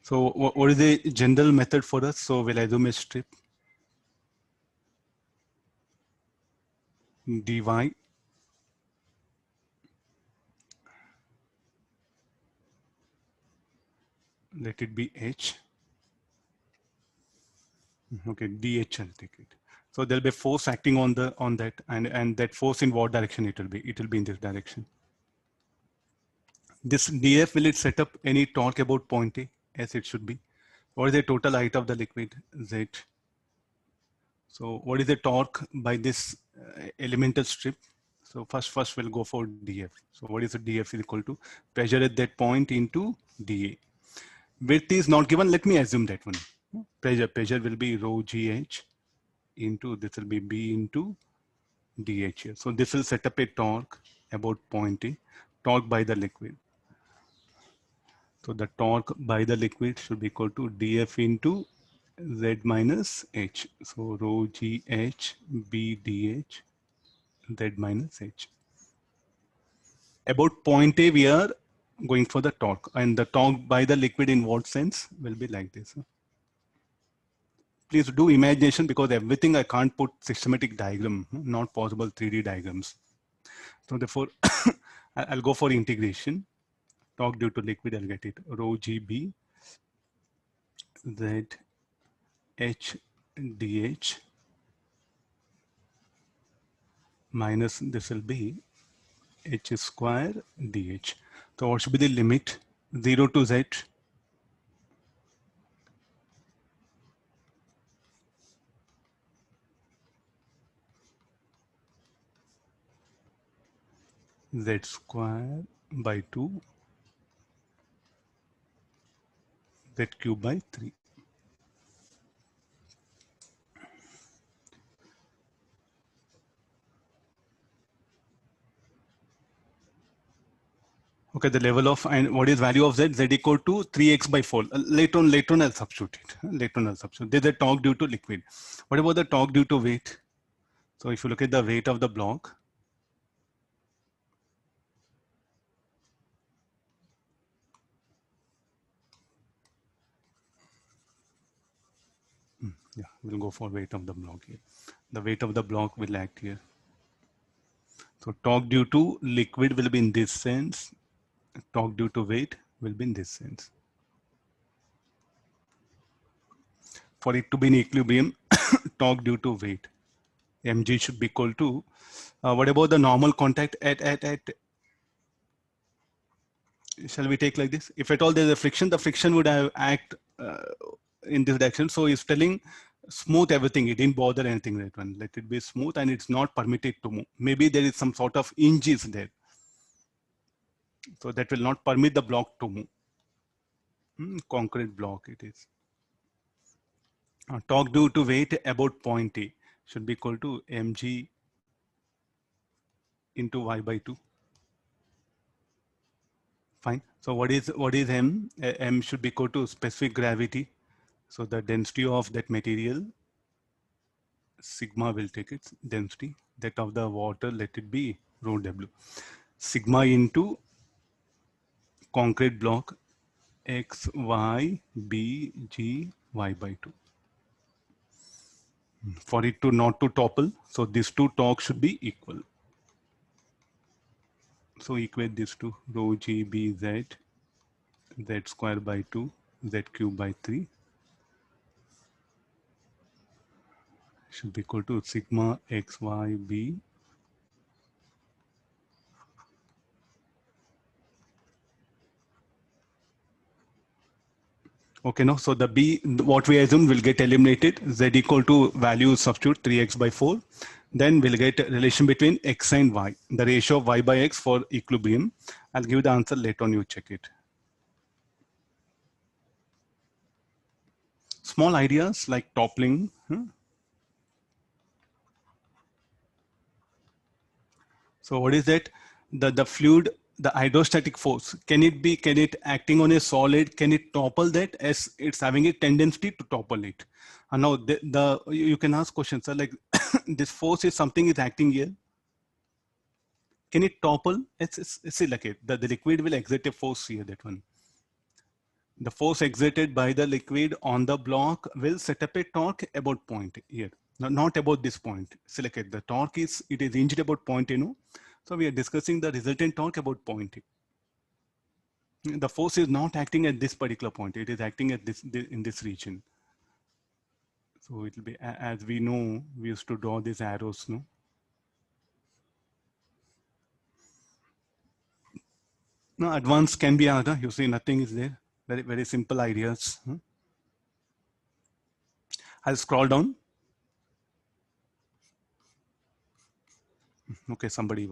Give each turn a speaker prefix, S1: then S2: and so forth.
S1: So what is the general method for us? So we'll assume a strip dy, let it be h. Okay, dh I'll take it. So there'll be force acting on that, and that force in what direction it will be? It will be in this direction. This df, will it set up any torque about point A as it should be? What is the total height of the liquid? Z. So what is the torque by this elemental strip? So first we'll go for df. So what is the df is equal to pressure at that point into dA. Width is not given. Let me assume that one. Pressure will be rho gh into, this will be B into dH here. So this will set up a torque about point A, torque by the liquid. So the torque by the liquid should be equal to dF into Z minus H. So rho GH B DH Z minus H. About point A, we are going for the torque, and the torque by the liquid in what sense will be like this. Please do imagination, because everything I can't put systematic diagram, not possible 3D diagrams. So therefore, I'll go for integration. Torque due to liquid, I'll get it. Rho GB Z H DH minus, this will be H square DH. So what should be the limit? 0 to Z. Z square by 2 Z cube by 3. Okay, the level of, and what is value of Z? Z equal to 3x by 4. Later on I'll substitute it. Later on I'll substitute. There's a torque due to liquid. What about the torque due to weight? So if you look at the weight of the block, yeah, we'll go for weight of the block here. The weight of the block will act here. So torque due to liquid will be in this sense. Torque due to weight will be in this sense. For it to be in equilibrium, torque due to weight, mg should be equal to, what about the normal contact at, shall we take like this? If at all there's a friction, the friction would have act in this direction. So it's telling smooth everything. It didn't bother anything, that one. Let it be smooth, and it's not permitted to move. Maybe there is some sort of hinges there. So that will not permit the block to move. Concrete block it is. Torque due to weight about point A should be equal to mg into y by 2. Fine. So what is m? M should be equal to specific gravity. So the density of that material, sigma will take its density. That of the water, let it be rho w. Sigma into concrete block x, y, b, g, y by 2. For it to not to topple, so these two torques should be equal. So equate this to rho g b z, z square by 2, z cube by 3 should be equal to sigma x, y, b Okay, no. So the B, what we assume will get eliminated. Z equal to value substitute 3x by 4. Then we'll get a relation between x and y, the ratio of y by x for equilibrium. I'll give the answer later on, you check it. Small ideas like toppling. So what is that? The fluid, the hydrostatic force, can it acting on a solid, can it topple that, as it's having a tendency to topple it? And now you can ask questions, sir, like this force is something is acting here. Can it topple? It's like the liquid will exert a force here, that one. The force exerted by the liquid on the block will set up a torque about point here. No, not about this point. Select the torque is, it is hinged about point, you know. So we are discussing the resultant torque about point. The force is not acting at this particular point. It is acting at this in this region. So it will be, as we know, we used to draw these arrows, no? No, advanced can be other. You see, nothing is there. Very, very simple ideas. I'll scroll down. Okay, somebody